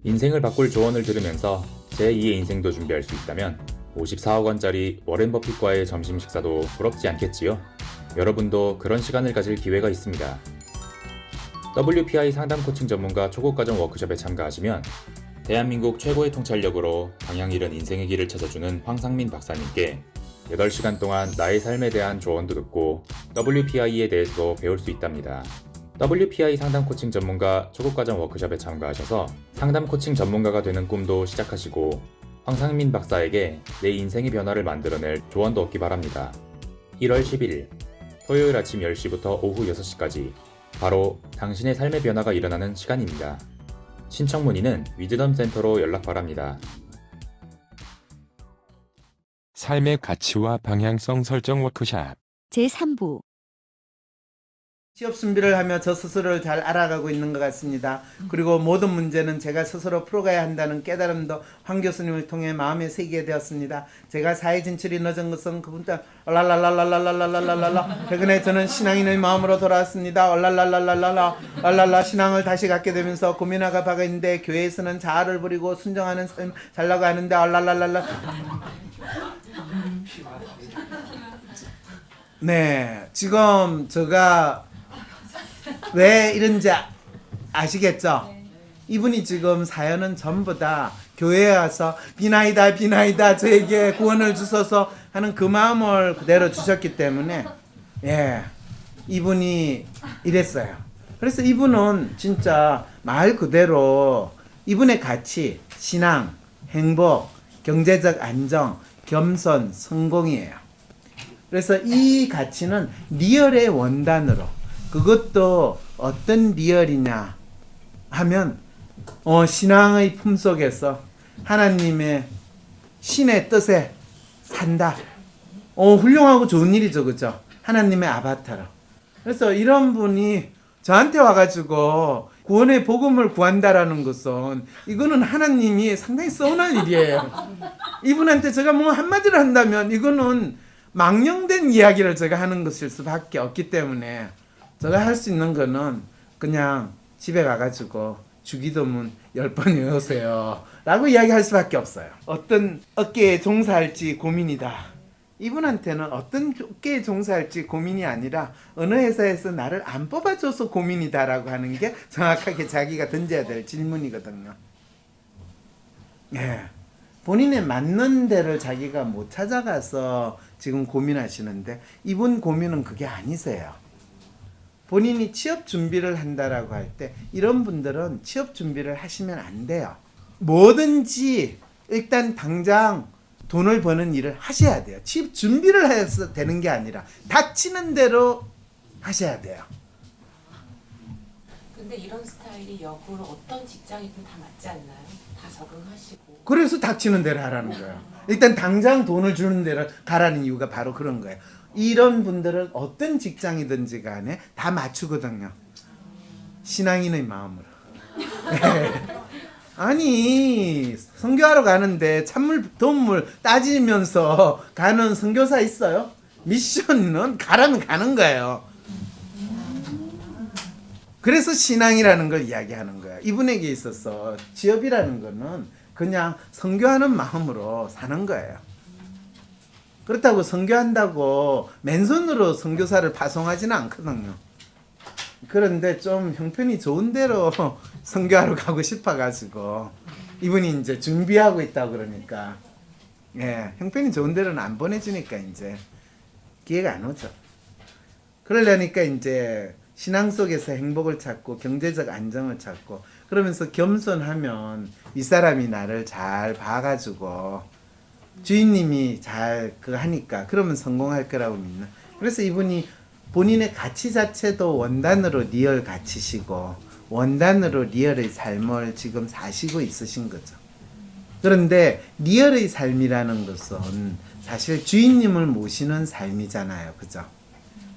인생을 바꿀 조언을 들으면서 제2의 인생도 준비할 수 있다면 54억 원짜리 워렌 버핏과의 점심 식사도 부럽지 않겠지요? 여러분도 그런 시간을 가질 기회가 있습니다. WPI 상담 코칭 전문가 초급과정 워크숍에 참가하시면 대한민국 최고의 통찰력으로 방향 잃은 인생의 길을 찾아주는 황상민 박사님께 8시간 동안 나의 삶에 대한 조언도 듣고 WPI에 대해서도 배울 수 있답니다. WPI 상담 코칭 전문가 초급과정 워크숍에 참가하셔서 상담 코칭 전문가가 되는 꿈도 시작하시고 황상민 박사에게 내 인생의 변화를 만들어낼 조언도 얻기 바랍니다. 1월 11일 토요일 아침 10시부터 오후 6시까지 바로 당신의 삶의 변화가 일어나는 시간입니다. 신청 문의는 위즈덤 센터로 연락 바랍니다. 삶의 가치와 방향성 설정 워크숍 제3부 취업 준비를 하며 저 스스로를 잘 알아가고 있는 것 같습니다. 그리고 모든 문제는 제가 스스로 풀어가야 한다는 깨달음도 황 교수님을 통해 마음에 새기게 되었습니다. 제가 사회 진출이 늦은 것은 그분들 얼랄랄랄랄랄랄랄랄랄라 최근에 저는 신앙인의 마음으로 돌아왔습니다. 얼랄랄랄랄랄라 신앙을 다시 갖게 되면서 고민하가 바가 있는데 교회에서는 자아를 부리고 순정하는 삶 살라고 하는데 얼랄랄랄라 네, 지금 제가 왜 이런지 아시겠죠? 이분이 지금 사연은 전부 다 교회에 와서 비나이다 저에게 구원을 주소서 하는 그 마음을 그대로 주셨기 때문에 이분이 이랬어요. 그래서 이분은 진짜 말 그대로 이분의 가치, 신앙, 행복, 경제적 안정, 겸손, 성공이에요. 그래서 이 가치는 리얼의 원단으로, 그것도 어떤 리얼이냐 하면 신앙의 품속에서 하나님의 신의 뜻에 산다. 훌륭하고 좋은 일이죠, 그죠? 하나님의 아바타로. 그래서 이런 분이 저한테 와가지고 구원의 복음을 구한다라는 것은 이거는 하나님이 상당히 서운한 일이에요. 이분한테 제가 뭐 한마디를 한다면 이거는 망령된 이야기를 제가 하는 것일 수밖에 없기 때문에 제가 할 수 있는 거는 그냥 집에 가가지고 주기도문 10번 외우세요 라고 이야기할 수밖에 없어요. 어떤 업계에 종사할지 고민이다. 이분한테는 어떤 업계에 종사할지 고민이 아니라 어느 회사에서 나를 안 뽑아줘서 고민이다라고 하는 게 정확하게 자기가 던져야 될 질문이거든요. 본인에 맞는 데를 자기가 못 찾아가서 지금 고민하시는데 이분 고민은 그게 아니세요. 본인이 취업 준비를 한다라고 할 때 이런 분들은 취업 준비를 하시면 안 돼요. 뭐든지 일단 당장 돈을 버는 일을 하셔야 돼요. 취업 준비를 해서 되는 게 아니라 닥치는 대로 하셔야 돼요. 근데 이런 스타일이 역으로 어떤 직장이든 다 맞지 않나요? 다 적응하시고. 그래서 닥치는 대로 하라는 거예요. 일단 당장 돈을 주는 대로 가라는 이유가 바로 그런 거예요. 이런 분들은 어떤 직장이든지 간에 다 맞추거든요. 신앙인의 마음으로. 아니 선교하러 가는데 찬물 돈물 따지면서 가는 선교사 있어요? 미션은 가라면 가는 거예요. 그래서 신앙이라는 걸 이야기하는 거야. 이분에게 있어서 취업이라는 거는 그냥 선교하는 마음으로 사는 거예요. 그렇다고 선교한다고 맨손으로 선교사를 파송하지는 않거든요. 그런데 좀 형편이 좋은 데로 선교하러 가고 싶어가지고 이분이 이제 준비하고 있다고 그러니까 형편이 좋은 데로는 안 보내주니까 이제 기회가 안 오죠. 그러려니까 이제 신앙 속에서 행복을 찾고 경제적 안정을 찾고 그러면서 겸손하면 윗사람이 나를 잘 봐가지고 주인님이 잘 그거 하니까 그러면 성공할 거라고 믿는. 그래서 이분이 본인의 가치 자체도 원단으로 리얼 가치시고 원단으로 리얼의 삶을 지금 사시고 있으신 거죠. 그런데 리얼의 삶이라는 것은 사실 주인님을 모시는 삶이잖아요. 그죠?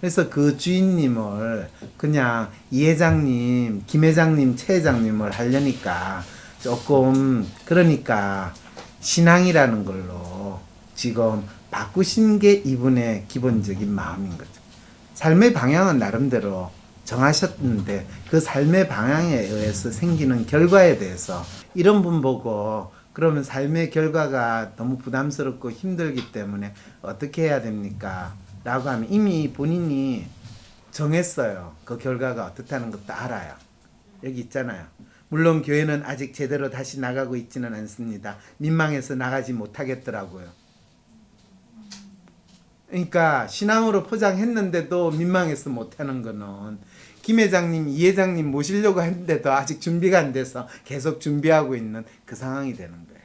그래서 그 주인님을 그냥 이 회장님, 김 회장님, 최 회장님을 하려니까 조금 그러니까 신앙이라는 걸로 지금 바꾸신 게 이분의 기본적인 마음인 거죠. 삶의 방향은 나름대로 정하셨는데 그 삶의 방향에 의해서 생기는 결과에 대해서 이런 분 보고 그러면 삶의 결과가 너무 부담스럽고 힘들기 때문에 어떻게 해야 됩니까? 라고 하면 이미 본인이 정했어요. 그 결과가 어떻다는 것도 알아요. 여기 있잖아요. 물론 교회는 아직 제대로 다시 나가고 있지는 않습니다. 민망해서 나가지 못하겠더라고요. 그러니까 신앙으로 포장했는데도 민망해서 못하는 거는 김 회장님, 이 회장님 모시려고 했는데도 아직 준비가 안 돼서 계속 준비하고 있는 그 상황이 되는 거예요.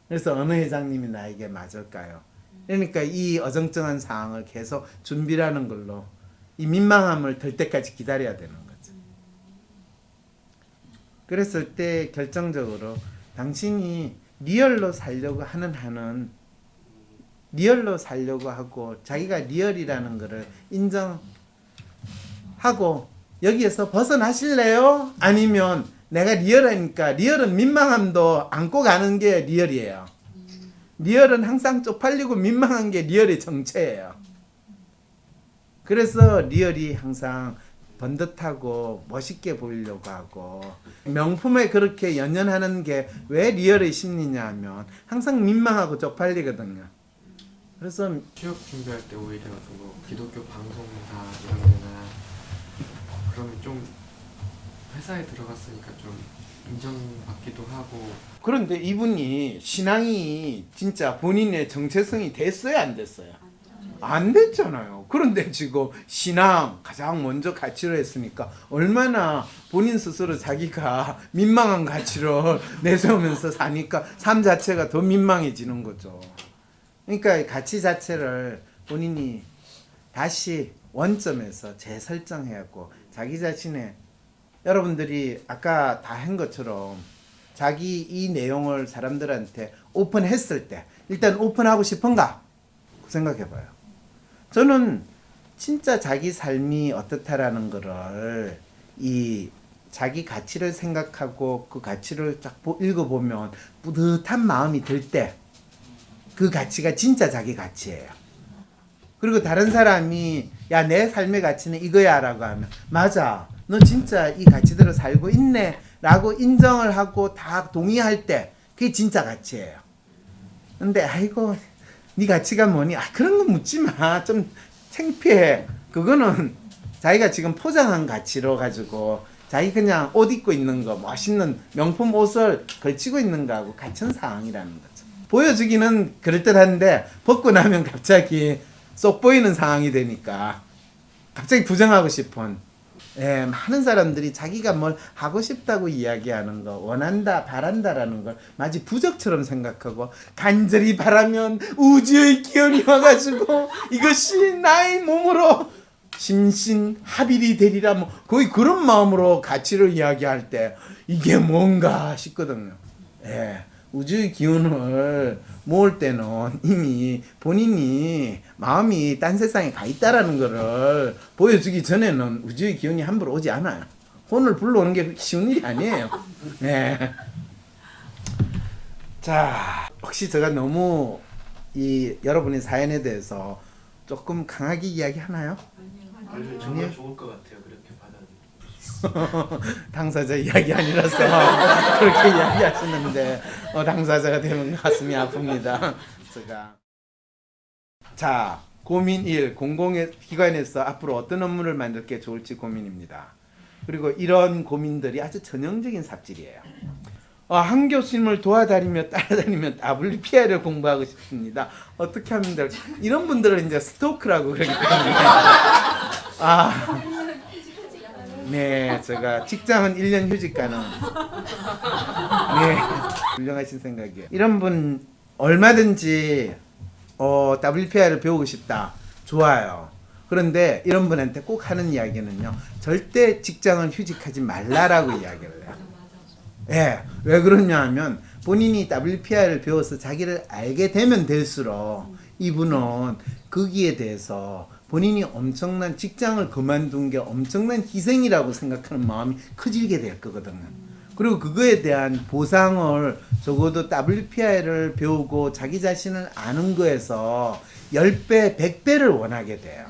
그래서 어느 회장님이 나에게 맞을까요? 그러니까 이 어정쩡한 상황을 계속 준비라는 걸로 이 민망함을 들 때까지 기다려야 되는 거죠. 그랬을 때 결정적으로 당신이 리얼로 살려고 하는 한은 리얼로 살려고 하고 자기가 리얼이라는 것을 인정하고 여기에서 벗어나실래요? 아니면 내가 리얼하니까 리얼은 민망함도 안고 가는 게 리얼이에요. 리얼은 항상 쪽팔리고 민망한 게 리얼의 정체예요. 그래서 리얼이 항상 번듯하고 멋있게 보이려고 하고 명품에 그렇게 연연하는 게 왜 리얼의 심리냐 하면 항상 민망하고 쪽팔리거든요. 그래서 취업 준비할 때 오히려 뭐 기독교 방송사 이런 데나 그러면 좀 회사에 들어갔으니까 좀 인정받기도 하고. 그런데 이분이 신앙이 진짜 본인의 정체성이 됐어요, 안 됐어요? 안 됐잖아요. 그런데 지금 신앙 가장 먼저 가치로 했으니까 얼마나 본인 스스로 자기가 민망한 가치를 내세우면서 사니까 삶 자체가 더 민망해지는 거죠. 그러니까 가치 자체를 본인이 다시 원점에서 재설정해갖고 자기 자신의 여러분들이 아까 다 한 것처럼 자기 이 내용을 사람들한테 오픈했을 때 일단 오픈하고 싶은가? 생각해봐요. 저는 진짜 자기 삶이 어떻다라는 거를 이 자기 가치를 생각하고 그 가치를 쫙 읽어보면 뿌듯한 마음이 들 때 그 가치가 진짜 자기 가치예요. 그리고 다른 사람이 야, 내 삶의 가치는 이거야 라고 하면 맞아, 너 진짜 이 가치대로 살고 있네 라고 인정을 하고 다 동의할 때 그게 진짜 가치예요. 근데 아이고 네 가치가 뭐니? 아, 그런 거 묻지 마. 좀 창피해. 그거는 자기가 지금 포장한 가치로 가지고 자기 그냥 옷 입고 있는 거 멋있는 명품 옷을 걸치고 있는 거하고 같은 상황이라는 거죠. 보여주기는 그럴듯한데 벗고 나면 갑자기 쏙 보이는 상황이 되니까 갑자기 부정하고 싶은 많은 사람들이 자기가 뭘 하고 싶다고 이야기하는 거 원한다 바란다라는 걸 마치 부적처럼 생각하고 간절히 바라면 우주의 기운이 와가지고 이것이 나의 몸으로 심신합일이 되리라 뭐 거의 그런 마음으로 가치를 이야기할 때 이게 뭔가 싶거든요. 우주의 기운을 모을 때는 이미 본인이 마음이 딴 세상에 가 있다라는 거를 보여주기 전에는 우주의 기운이 함부로 오지 않아요. 혼을 불러오는 게 쉬운 일이 아니에요. 자, 혹시 제가 너무 이 여러분의 사연에 대해서 조금 강하게 이야기하나요? 아니요, 정말 좋을 것 같아요. 그렇게 받아들이면. 당사자 이야기 아니라서 그렇게 이야기하시는데 당사자가 되면 가슴이 아픕니다. 제가 자, 고민 1. 공공의 기관에서 앞으로 어떤 업무를 만들 게 좋을지 고민입니다. 그리고 이런 고민들이 아주 전형적인 삽질이에요. 한 교수님을 도와다니며 따라다니며 WPI를 공부하고 싶습니다. 어떻게 하면 될까? 이런 분들은 이제 스토크라고 그러기 때문에 네, 제가 직장은 1년 휴직 가능. 네, 훌륭하신 생각이에요. 이런 분 얼마든지 WPI를 배우고 싶다. 좋아요. 그런데 이런 분한테 꼭 하는 이야기는요. 절대 직장을 휴직하지 말라라고 이야기를 해요. 왜 그러냐 하면 본인이 WPI를 배워서 자기를 알게 되면 될수록 이분은 거기에 대해서 본인이 엄청난 직장을 그만둔 게 엄청난 희생이라고 생각하는 마음이 커지게 될 거거든요. 그리고 그거에 대한 보상을 적어도 WPI를 배우고 자기 자신을 아는 거에서 10배, 100배를 원하게 돼요.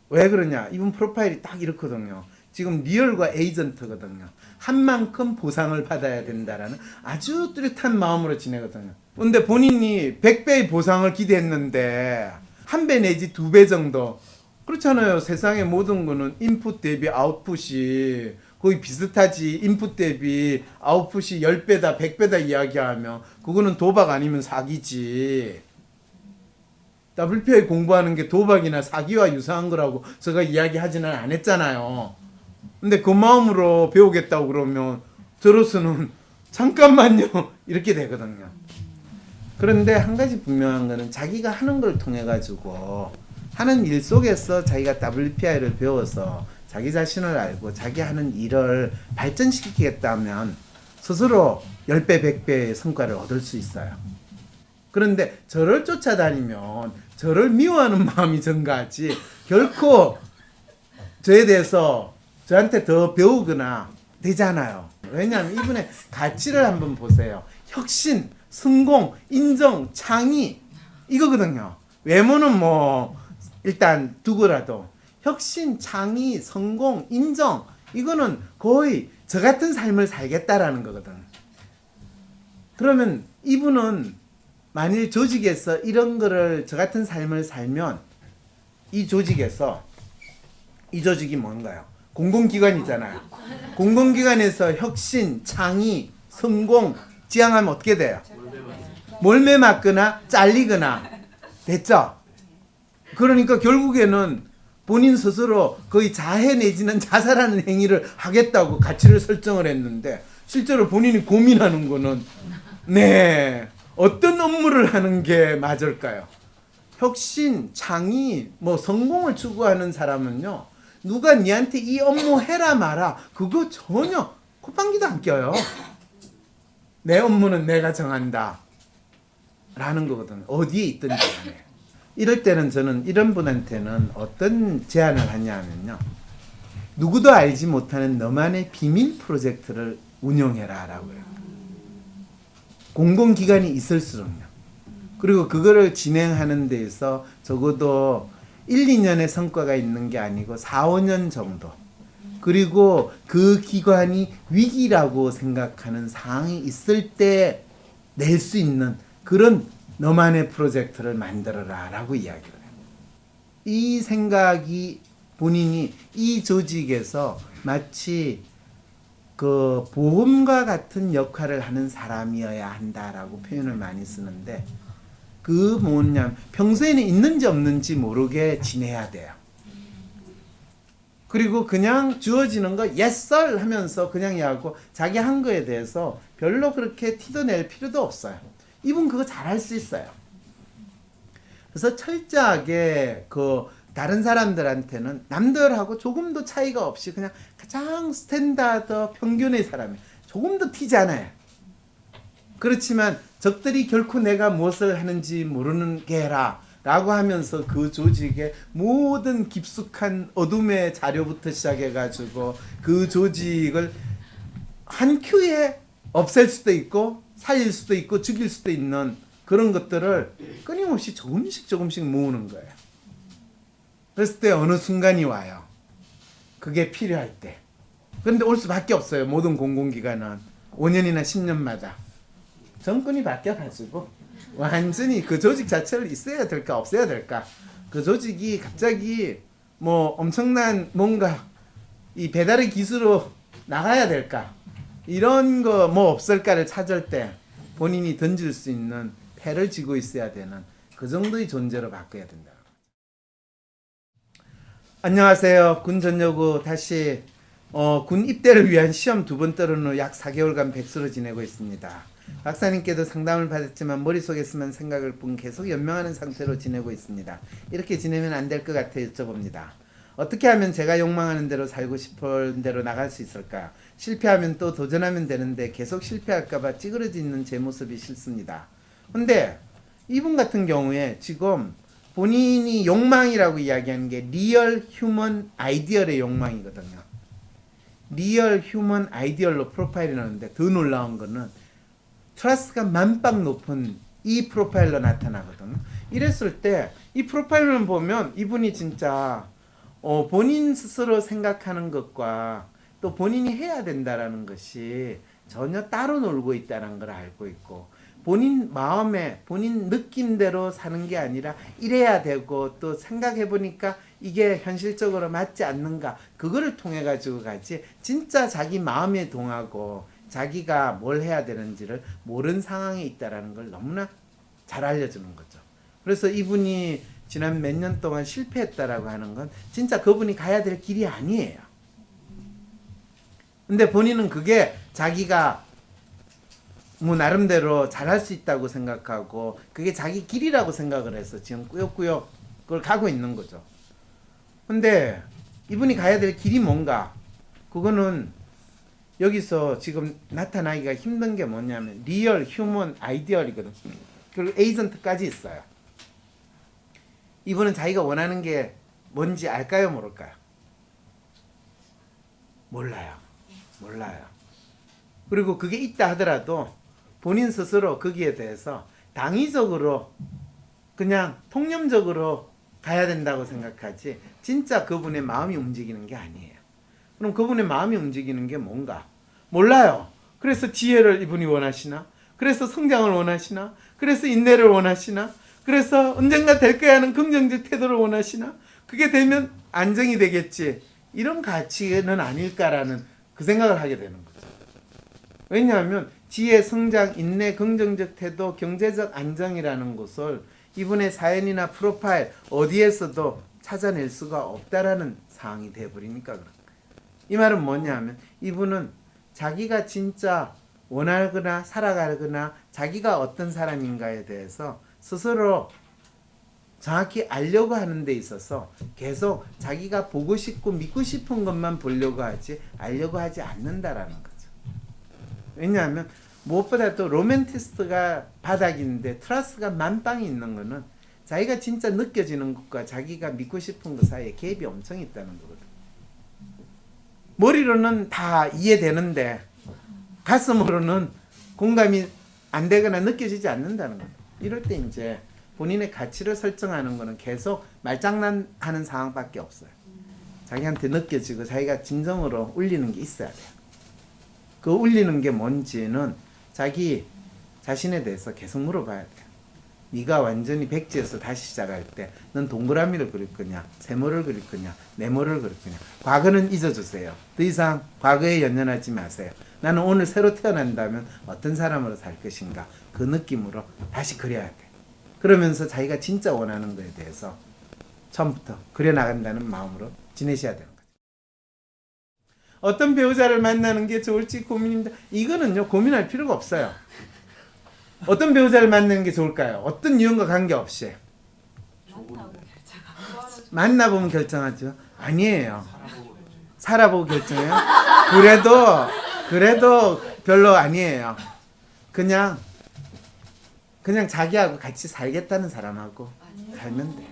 왜 그러냐? 이분 프로파일이 딱 이렇거든요. 지금 리얼과 에이전트거든요. 한 만큼 보상을 받아야 된다라는 아주 뚜렷한 마음으로 지내거든요. 근데 본인이 100배의 보상을 기대했는데 1배 내지 2배 정도. 그렇잖아요. 세상의 모든 거는 인풋 대비 아웃풋이 거의 비슷하지. 인풋 대비 아웃풋이 10배다 100배다 이야기하면 그거는 도박 아니면 사기지. WPI 공부하는 게 도박이나 사기와 유사한 거라고 제가 이야기하지는 않았잖아요. 근데 그 마음으로 배우겠다고 그러면 저로서는 잠깐만요 이렇게 되거든요. 그런데 한 가지 분명한 거는 자기가 하는 걸 통해 가지고 하는 일 속에서 자기가 WPI를 배워서 자기 자신을 알고 자기 하는 일을 발전시키겠다면 스스로 10배 100배의 성과를 얻을 수 있어요. 그런데 저를 쫓아다니면 저를 미워하는 마음이 증가하지 결코 저에 대해서 저한테 더 배우거나 되잖아요. 왜냐하면 이분의 가치를 한번 보세요. 혁신, 성공, 인정, 창의 이거거든요. 외모는 뭐 일단 두고라도 혁신, 창의, 성공, 인정 이거는 거의 저 같은 삶을 살겠다라는 거거든. 그러면 이분은 만일 조직에서 이런 거를 저 같은 삶을 살면 이 조직에서 이 조직이 뭔가요? 공공기관이잖아요. 공공기관에서 혁신, 창의, 성공 지향하면 어떻게 돼요? 몰매 맞거나 잘리거나 됐죠? 그러니까 결국에는 본인 스스로 거의 자해 내지는 자살하는 행위를 하겠다고 가치를 설정을 했는데 실제로 본인이 고민하는 거는 네 어떤 업무를 하는 게 맞을까요? 혁신, 창의, 뭐 성공을 추구하는 사람은요 누가 니한테 이 업무 해라 마라 그거 전혀 콧방귀도 안 껴요. 내 업무는 내가 정한다 라는 거거든. 어디에 있든지 간에. 이럴 때는 저는 이런 분한테는 어떤 제안을 하냐면요 누구도 알지 못하는 너만의 비밀 프로젝트를 운영해라 라고요. 공공기관이 있을수록요. 그리고 그거를 진행하는 데에서 적어도 1, 2년의 성과가 있는 게 아니고 4, 5년 정도 그리고 그 기관이 위기라고 생각하는 상황이 있을 때 낼 수 있는 그런 너만의 프로젝트를 만들어라 라고 이야기를 해요. 이 생각이 본인이 이 조직에서 마치 그 보험과 같은 역할을 하는 사람이어야 한다라고 표현을 많이 쓰는데 그 뭐냐면 평소에는 있는지 없는지 모르게 지내야 돼요. 그리고 그냥 주어지는 거 yes sir 하면서 그냥 하고 자기 한 거에 대해서 별로 그렇게 티도 낼 필요도 없어요. 이분 그거 잘할 수 있어요. 그래서 철저하게 그 다른 사람들한테는 남들하고 조금도 차이가 없이 그냥 가장 스탠다드 평균의 사람이 조금도 튀지 않아요. 그렇지만 적들이 결코 내가 무엇을 하는지 모르는 게라 라고 하면서 그 조직의 모든 깊숙한 어둠의 자료부터 시작해가지고 그 조직을 한 큐에 없앨 수도 있고 살릴 수도 있고 죽일 수도 있는 그런 것들을 끊임없이 조금씩 모으는 거예요. 그랬을 때 어느 순간이 와요. 그게 필요할 때. 그런데 올 수밖에 없어요. 모든 공공기관은 5년이나 10년마다 정권이 바뀌어가지고 완전히 그 조직 자체를 있어야 될까 없어야 될까 그 조직이 갑자기 뭐 엄청난 뭔가 이 배달의 기수로 나가야 될까 이런 거 뭐 없을까를 찾을 때 본인이 던질 수 있는 패를 쥐고 있어야 되는 그 정도의 존재로 바꿔야 된다. 안녕하세요. 군 전역 후 다시 군 입대를 위한 시험 2번 떨은 후 약 4개월간 백수로 지내고 있습니다. 박사님께도 상담을 받았지만 머릿속에서만 생각을 뿐 계속 연명하는 상태로 지내고 있습니다. 이렇게 지내면 안 될 것 같아 여쭤봅니다. 어떻게 하면 제가 욕망하는 대로 살고 싶은 대로 나갈 수 있을까? 실패하면 또 도전하면 되는데 계속 실패할까봐 찌그러지는 제 모습이 싫습니다. 근데 이분 같은 경우에 지금 본인이 욕망이라고 이야기하는 게 리얼 휴먼 아이디얼의 욕망이거든요. 리얼 휴먼 아이디얼로 프로파일이 나오는데 더 놀라운 거는 트러스트가 만빵 높은 이 프로파일로 나타나거든요. 이랬을 때 이 프로파일을 보면 이분이 진짜 본인 스스로 생각하는 것과 또 본인이 해야 된다라는 것이 전혀 따로 놀고 있다는 걸 알고 있고, 본인 마음에 본인 느낌대로 사는 게 아니라 이래야 되고, 또 생각해 보니까 이게 현실적으로 맞지 않는가, 그거를 통해 가지고 가지, 진짜 자기 마음에 동하고 자기가 뭘 해야 되는지를 모르는 상황에 있다라는 걸 너무나 잘 알려주는 거죠. 그래서 이분이 지난 몇 년 동안 실패했다라고 하는 건 진짜 그분이 가야 될 길이 아니에요. 근데 본인은 그게 자기가 뭐 나름대로 잘할 수 있다고 생각하고 그게 자기 길이라고 생각을 해서 지금 꾸역꾸역 그걸 가고 있는 거죠. 근데 이분이 가야 될 길이 뭔가, 그거는 여기서 지금 나타나기가 힘든 게 뭐냐면 리얼, 휴먼, 아이디얼이거든. 그리고 에이전트까지 있어요. 이분은 자기가 원하는 게 뭔지 알까요, 모를까요? 몰라요. 그리고 그게 있다 하더라도 본인 스스로 거기에 대해서 당위적으로 그냥 통념적으로 가야 된다고 생각하지, 진짜 그분의 마음이 움직이는 게 아니에요. 그럼 그분의 마음이 움직이는 게 뭔가 몰라요. 그래서 지혜를 이분이 원하시나? 그래서 성장을 원하시나? 그래서 인내를 원하시나? 그래서 언젠가 될 거야 하는 긍정적 태도를 원하시나? 그게 되면 안정이 되겠지, 이런 가치는 아닐까라는 그 생각을 하게 되는 거죠. 왜냐하면 지혜, 성장, 인내, 긍정적 태도, 경제적 안정이라는 것을 이분의 사연이나 프로파일 어디에서도 찾아낼 수가 없다라는 상황이 되어버리니까 그런 거예요. 이 말은 뭐냐면 이분은 자기가 진짜 원하거나 살아가거나 자기가 어떤 사람인가에 대해서 스스로 정확히 알려고 하는 데 있어서 계속 자기가 보고 싶고 믿고 싶은 것만 보려고 하지 알려고 하지 않는다라는 거죠. 왜냐하면 무엇보다 또 로맨티스트가 바닥인데 트러스가 만빵이 있는 거는 자기가 진짜 느껴지는 것과 자기가 믿고 싶은 것 사이에 갭이 엄청 있다는 거거든. 머리로는 다 이해되는데 가슴으로는 공감이 안 되거나 느껴지지 않는다는 거죠. 이럴 때 이제 본인의 가치를 설정하는 거는 계속 말장난하는 상황밖에 없어요. 자기한테 느껴지고 자기가 진정으로 울리는 게 있어야 돼요. 그 울리는 게 뭔지는 자기 자신에 대해서 계속 물어봐야 돼요. 네가 완전히 백지에서 다시 시작할 때 넌 동그라미를 그릴 거냐, 세모를 그릴 거냐, 네모를 그릴 거냐. 과거는 잊어주세요. 더 이상 과거에 연연하지 마세요. 나는 오늘 새로 태어난다면 어떤 사람으로 살 것인가, 그 느낌으로 다시 그려야 돼. 그러면서 자기가 진짜 원하는 거에 대해서 처음부터 그려나간다는 마음으로 지내셔야 되는 거죠. 어떤 배우자를 만나는 게 좋을지 고민입니다. 이거는요, 고민할 필요가 없어요. 어떤 배우자를 만나는 게 좋을까요? 어떤 유형과 관계없이 만나보면 결정하죠. 아니에요. 살아보고 결정해요. 그래도 별로 아니에요. 그냥 자기하고 같이 살겠다는 사람하고 살면 돼.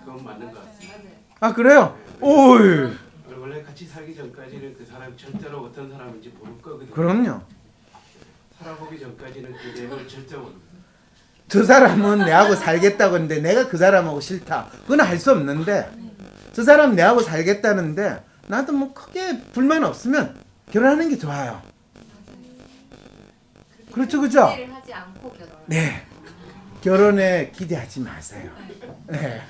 그건 맞는 것 같습니다. 아, 그래요? 오이. 원래 같이 살기 전까지는 그 사람이 절대로 어떤 사람인지 모를 거거든요. 그럼요. 살아보기 전까지는 그 내용을 절대 모릅니다. 저 사람은 내하고 살겠다고 했는데 내가 그 사람하고 싫다, 그건 할 수 없는데, 저 사람 내하고 살겠다는데 나도 뭐 크게 불만 없으면 결혼하는 게 좋아요. 그렇죠, 그죠? 기대를 하지 않고 결혼. 네, 결혼에 기대하지 마세요. 네,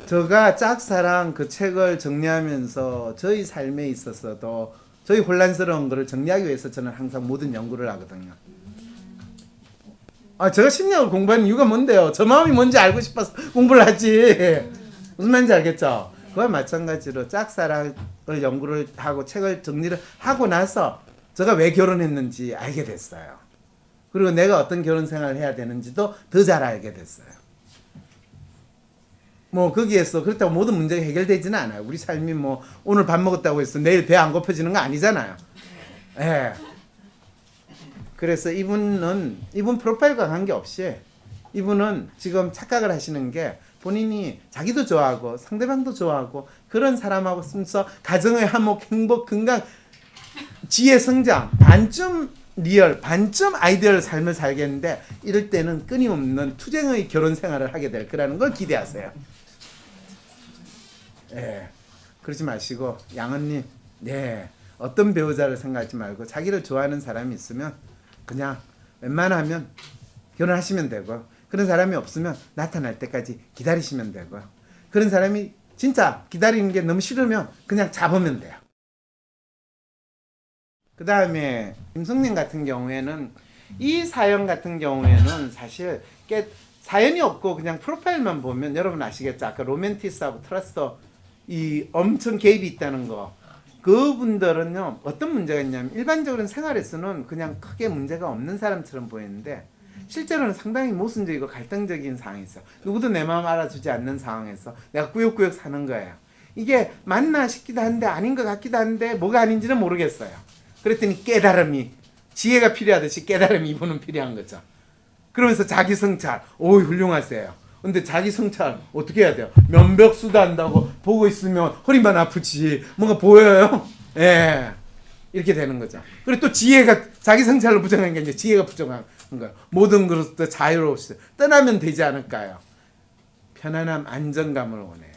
제가 짝사랑 그 책을 정리하면서 저희 삶에 있어서도 저희 혼란스러운 거를 정리하기 위해서 저는 항상 모든 연구를 하거든요. 제가 심리학을 공부하는 이유가 뭔데요? 저 마음이 뭔지 알고 싶어서 공부를 하지. 무슨 말인지 알겠죠? 그와 마찬가지로 짝사랑을 연구를 하고 책을 정리를 하고 나서 제가 왜 결혼했는지 알게 됐어요. 그리고 내가 어떤 결혼 생활을 해야 되는지도 더 잘 알게 됐어요. 뭐 거기에서 그렇다고 모든 문제가 해결되지는 않아요. 우리 삶이 뭐 오늘 밥 먹었다고 해서 내일 배 안 고파지는 거 아니잖아요. 예. 그래서 이분 프로파일과 관계없이 이분은 지금 착각을 하시는 게 본인이 자기도 좋아하고 상대방도 좋아하고 그런 사람하고 쓰면서 가정의 화목, 행복, 건강, 지혜, 성장, 반쯤 리얼, 반쯤 아이디얼 삶을 살겠는데 이럴 때는 끊임없는 투쟁의 결혼 생활을 하게 될 거라는 걸 기대하세요. 예. 그러지 마시고 양언님, 네, 어떤 배우자를 생각하지 말고 자기를 좋아하는 사람이 있으면 그냥 웬만하면 결혼하시면 되고, 그런 사람이 없으면 나타날 때까지 기다리시면 되고, 그런 사람이 진짜 기다리는 게 너무 싫으면 그냥 잡으면 돼요. 그 다음에 김성님 같은 경우에는, 이 사연 같은 경우에는 사실 사연이 없고 그냥 프로파일만 보면 여러분 아시겠죠? 아까 로맨티스하고 트러스터 이 엄청 개입이 있다는 거. 그분들은요 어떤 문제가 있냐면, 일반적으로는 생활에서는 그냥 크게 문제가 없는 사람처럼 보이는데 실제로는 상당히 모순적이고 갈등적인 상황이 있어. 누구도 내 마음 알아주지 않는 상황에서 내가 꾸역꾸역 사는 거예요. 이게 맞나 싶기도 한데 아닌 것 같기도 한데 뭐가 아닌지는 모르겠어요. 그랬더니 깨달음이, 지혜가 필요하듯이 깨달음이 이분은 필요한 거죠. 그러면서 자기 성찰, 오 훌륭하세요. 근데 자기 성찰 어떻게 해야 돼요? 면벽수도 한다고 보고 있으면 허리만 아프지 뭔가 보여요? 예, 이렇게 되는 거죠. 그리고 또 지혜가, 자기 성찰로 부정한 게 이제 지혜가 부정한 거예요. 모든 것도 자유로우시죠. 떠나면 되지 않을까요? 편안함, 안정감을 원해요.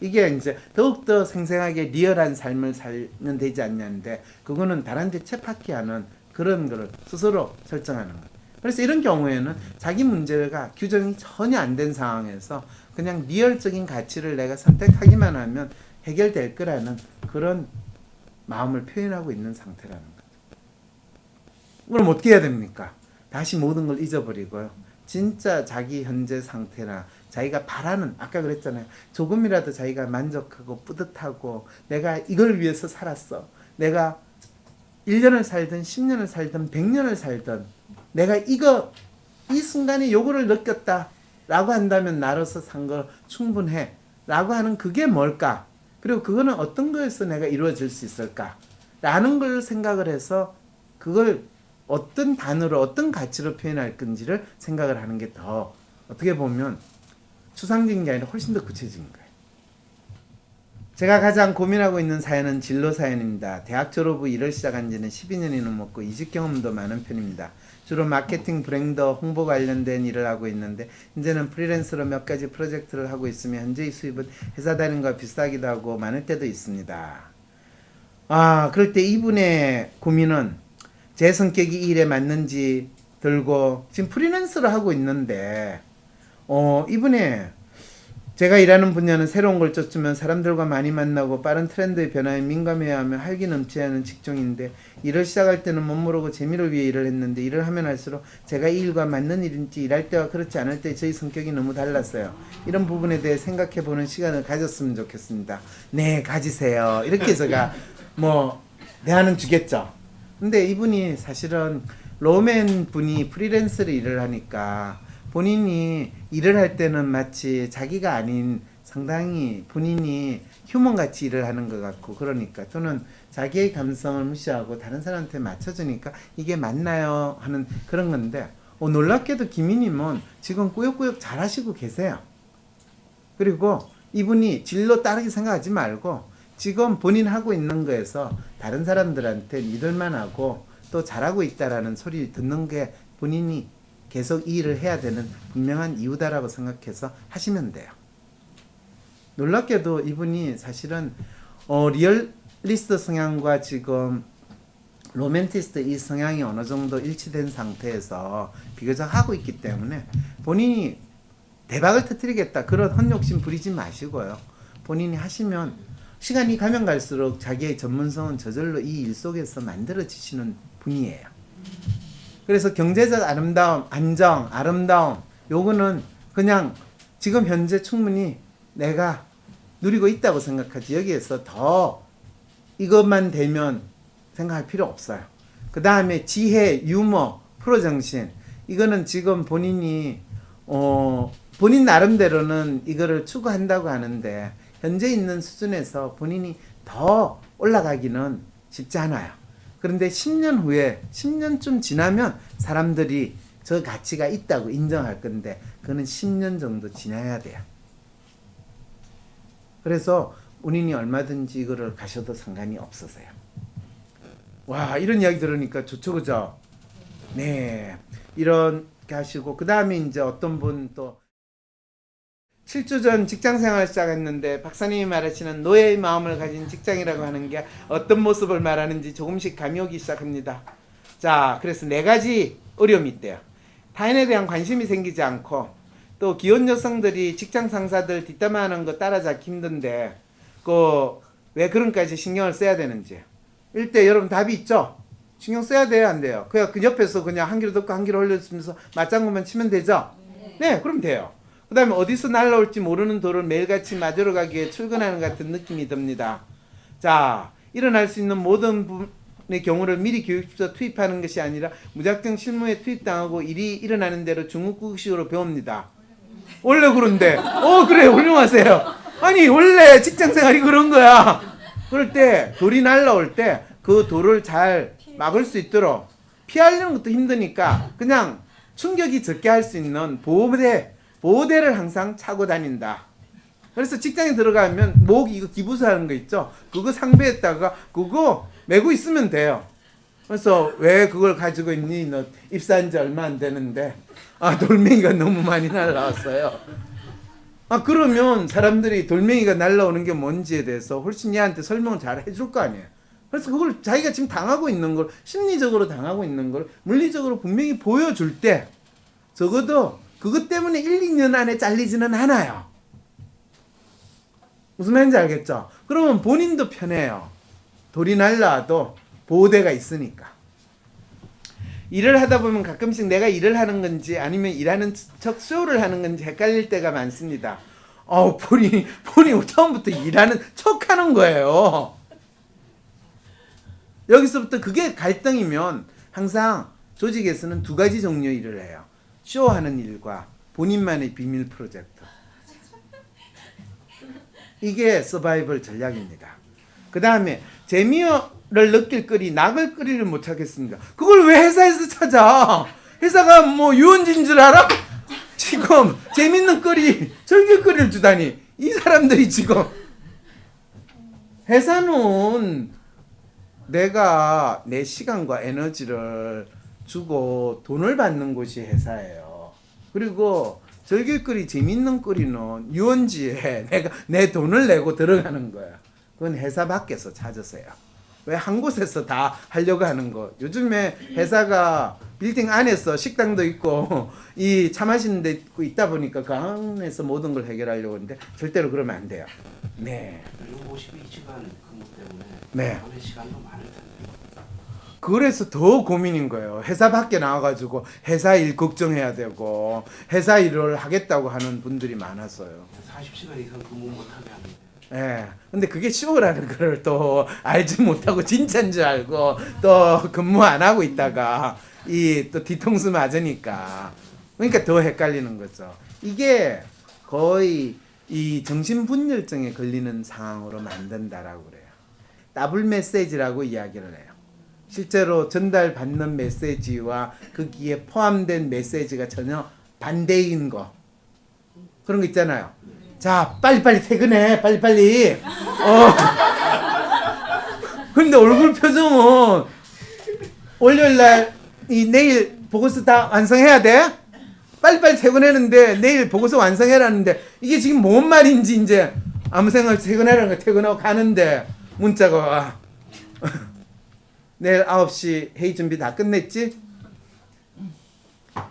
이게 이제 더욱더 생생하게 리얼한 삶을 살면 되지 않냐는데, 그거는 다른데 쳇바퀴하는 그런 거를 스스로 설정하는 거예요. 그래서 이런 경우에는 자기 문제가 규정이 전혀 안 된 상황에서 그냥 리얼적인 가치를 내가 선택하기만 하면 해결될 거라는 그런 마음을 표현하고 있는 상태라는 거죠. 그럼 어떻게 해야 됩니까? 다시 모든 걸 잊어버리고요. 진짜 자기 현재 상태나 자기가 바라는, 아까 그랬잖아요. 조금이라도 자기가 만족하고 뿌듯하고 내가 이걸 위해서 살았어. 내가 1년을 살든 10년을 살든 100년을 살든 내가 이 순간에 요거를 느꼈다 라고 한다면 나로서 산 거 충분해 라고 하는 그게 뭘까? 그리고 그거는 어떤 거에서 내가 이루어질 수 있을까? 라는 걸 생각을 해서 그걸 어떤 단어로 어떤 가치로 표현할 건지를 생각을 하는 게 더 어떻게 보면 추상적인 게 아니라 훨씬 더 구체적인 거예요. 제가 가장 고민하고 있는 사연은 진로 사연입니다. 대학 졸업 후 일을 시작한 지는 12년이 넘었고 이직 경험도 많은 편입니다. 주로 마케팅, 브랜드, 홍보 관련된 일을 하고 있는데 이제는 프리랜서로 몇 가지 프로젝트를 하고 있으며 현재의 수입은 회사 다니는 비슷하기도 하고 많을 때도 있습니다. 그럴 때 이분의 고민은 제 성격이 이 일에 맞는지 들고, 지금 프리랜서로 하고 있는데 이분의 제가 일하는 분야는 새로운 걸 쫓으면 사람들과 많이 만나고 빠른 트렌드의 변화에 민감해야 하며 활기 넘쳐야 하는 직종인데, 일을 시작할 때는 못 모르고 재미를 위해 일을 했는데 일을 하면 할수록 제가 이 일과 맞는 일인지 일할 때와 그렇지 않을 때 저희 성격이 너무 달랐어요. 이런 부분에 대해 생각해보는 시간을 가졌으면 좋겠습니다. 네, 가지세요. 이렇게 제가 대안은 주겠죠. 근데 이분이 사실은 로맨 분이 프리랜서로 일을 하니까 본인이 일을 할 때는 마치 자기가 아닌 상당히 본인이 휴먼같이 일을 하는 것 같고, 그러니까 또는 자기의 감성을 무시하고 다른 사람한테 맞춰주니까 이게 맞나요? 하는 그런 건데, 놀랍게도 김희님은 지금 꾸역꾸역 잘하시고 계세요. 그리고 이분이 진로 따르게 생각하지 말고 지금 본인 하고 있는 거에서 다른 사람들한테 믿을만하고 또 잘하고 있다라는 소리 듣는 게 본인이 계속 이 일을 해야 되는 분명한 이유다라고 생각해서 하시면 돼요. 놀랍게도 이분이 사실은 리얼리스트 성향과 지금 로맨티스트 이 성향이 어느 정도 일치된 상태에서 비교적 하고 있기 때문에 본인이 대박을 터뜨리겠다 그런 헛욕심 부리지 마시고요. 본인이 하시면 시간이 가면 갈수록 자기의 전문성은 저절로 이 일 속에서 만들어지시는 분이에요. 그래서 경제적 아름다움, 안정, 아름다움, 요거는 그냥 지금 현재 충분히 내가 누리고 있다고 생각하지, 여기에서 더 이것만 되면 생각할 필요 없어요. 그 다음에 지혜, 유머, 프로정신, 이거는 지금 본인이 본인 나름대로는 이거를 추구한다고 하는데 현재 있는 수준에서 본인이 더 올라가기는 쉽지 않아요. 그런데 10년 후에 10년쯤 지나면 사람들이 저 가치가 있다고 인정할 건데 그거는 10년 정도 지나야 돼요. 그래서 본인이 얼마든지 이거를 가셔도 상관이 없으세요. 와, 이런 이야기 들으니까 좋죠, 그죠? 네, 이렇게 하시고 그 다음에 이제 어떤 분 또 7주 전 직장생활을 시작했는데 박사님이 말하시는 노예의 마음을 가진 직장이라고 하는 게 어떤 모습을 말하는지 조금씩 감이 오기 시작합니다. 자, 그래서 4가지 어려움이 있대요. 타인에 대한 관심이 생기지 않고, 또 기혼 여성들이 직장 상사들 뒷담화하는 거 따라잡기 힘든데 왜 그런까지 신경을 써야 되는지. 일대 여러분 답이 있죠? 신경 써야 돼요, 안 돼요? 그냥 그 옆에서 그냥 한 귀로 듣고 한 귀로 흘려주면서 맞장구만 치면 되죠? 네, 그럼 돼요. 그 다음에 어디서 날라올지 모르는 돌을 매일같이 맞으러 가기 위해 출근하는 같은 느낌이 듭니다. 자, 일어날 수 있는 모든 부분의 경우를 미리 교육시켜 투입하는 것이 아니라 무작정 실무에 투입당하고 일이 일어나는 대로 중국국식으로 배웁니다. 원래 그런데 그래, 훌륭하세요. 아니 원래 직장생활이 그런 거야. 그럴 때 돌이 날라올 때 그 돌을 잘 막을 수 있도록 피하려는 것도 힘드니까 그냥 충격이 적게 할 수 있는 보호대를 항상 차고 다닌다. 그래서 직장에 들어가면 목 이거 기부서 하는 거 있죠? 그거 상배에다가 그거 메고 있으면 돼요. 그래서 왜 그걸 가지고 있니? 너 입사한 지 얼마 안 되는데 돌멩이가 너무 많이 날라왔어요. 그러면 사람들이 돌멩이가 날라오는 게 뭔지에 대해서 훨씬 얘한테 설명을 잘 해줄 거 아니에요. 그래서 그걸 자기가 지금 당하고 있는 걸, 심리적으로 당하고 있는 걸 물리적으로 분명히 보여줄 때 적어도 그것 때문에 1, 2년 안에 잘리지는 않아요. 무슨 말인지 알겠죠? 그러면 본인도 편해요. 돌이 날라와도 보호대가 있으니까. 일을 하다 보면 가끔씩 내가 일을 하는 건지 아니면 일하는 척 쇼를 하는 건지 헷갈릴 때가 많습니다. 본인이 처음부터 일하는 척 하는 거예요. 여기서부터 그게 갈등이면 항상 조직에서는 2가지 종류의 일을 해요. 쇼하는 일과 본인만의 비밀 프로젝트. 이게 서바이벌 전략입니다. 그 다음에 재미를 느낄 거리, 낙을 거리를 못 찾겠습니다. 그걸 왜 회사에서 찾아? 회사가 뭐 유원지인 줄 알아? 지금 재밌는 거리, 즐길거리를 주다니. 이 사람들이 지금 회사는 내가 내 시간과 에너지를 주고 돈을 받는 곳이 회사예요. 그리고 즐길거리, 재밌는 거리는 유원지에 내가 내 돈을 내고 들어가는 거야. 그건 회사 밖에서 찾으세요. 왜 한 곳에서 다 하려고 하는 거. 요즘에 회사가 빌딩 안에서 식당도 있고 이 차 마시는 데 있다 보니까 그 안에서 모든 걸 해결하려고 하는데 절대로 그러면 안 돼요. 네. 그리고 52시간 근무 때문에 네. 하는 시간도 많을 텐데. 그래서 더 고민인 거예요. 회사 밖에 나와가지고 회사 일 걱정해야 되고 회사 일을 하겠다고 하는 분들이 많았어요. 40시간 이상 근무 못하게 하는데. 예. 근데 그게 쇼라는 걸 또 알지 못하고 진짜인 줄 알고 또 근무 안 하고 있다가 또 뒤통수 맞으니까 그러니까 더 헷갈리는 거죠. 이게 거의 이 정신분열증에 걸리는 상황으로 만든다라고 그래요. 더블 메시지라고 이야기를 해요. 실제로 전달받는 메시지와 거기에 포함된 메시지가 전혀 반대인 거. 그런 거 있잖아요. 자, 빨리빨리 퇴근해. 빨리빨리. 근데 얼굴 표정은 월요일날 내일 보고서 다 완성해야 돼? 빨리빨리 퇴근했는데 내일 보고서 완성해라는데 이게 지금 뭔 말인지 이제 아무 생각 없이 퇴근하라는 거 퇴근하고 가는데 문자가 와. 내일 9시 회의 준비 다 끝냈지?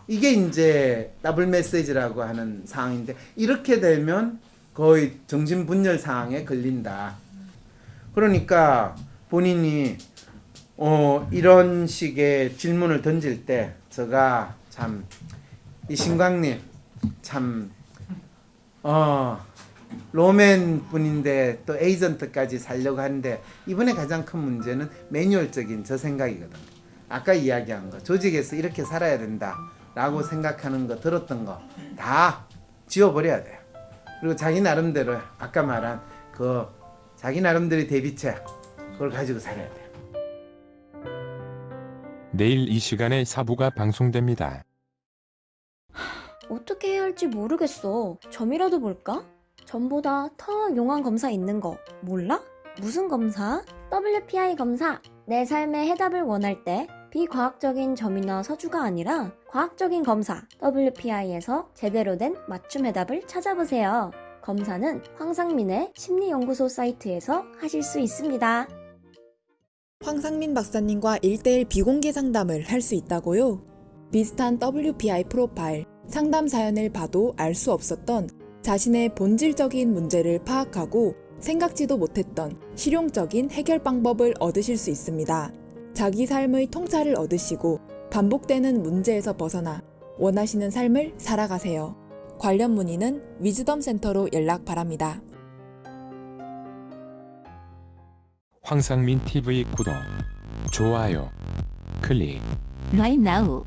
이게 이제 더블 메시지라고 하는 상황인데 이렇게 되면 거의 정신분열 상황에 걸린다. 그러니까 본인이 이런 식의 질문을 던질 때 제가 참 이 신광님 참 로맨 분인데 또 에이전트까지 살려고 하는데 이번에 가장 큰 문제는 매뉴얼적인 저 생각이거든. 아까 이야기한 거 조직에서 이렇게 살아야 된다 라고 생각하는 거 들었던 거 다 지워버려야 돼요. 그리고 자기 나름대로 아까 말한 그 자기 나름대로의 대비책 그걸 가지고 살아야 돼요. 내일 이 시간에 4부가 방송됩니다. 어떻게 해야 할지 모르겠어. 점이라도 볼까? 점보다 더 용한 검사 있는 거 몰라? 무슨 검사? WPI 검사. 내 삶의 해답을 원할 때 비과학적인 점이나 서주가 아니라 과학적인 검사 WPI에서 제대로 된 맞춤 해답을 찾아보세요. 검사는 황상민의 심리연구소 사이트에서 하실 수 있습니다. 황상민 박사님과 1대1 비공개 상담을 할 수 있다고요? 비슷한 WPI 프로파일, 상담 사연을 봐도 알 수 없었던 자신의 본질적인 문제를 파악하고 생각지도 못했던 실용적인 해결 방법을 얻으실 수 있습니다. 자기 삶의 통찰을 얻으시고 반복되는 문제에서 벗어나 원하시는 삶을 살아가세요. 관련 문의는 위즈덤 센터로 연락 바랍니다. 황상민 TV 구독, 좋아요, 클릭. Right now.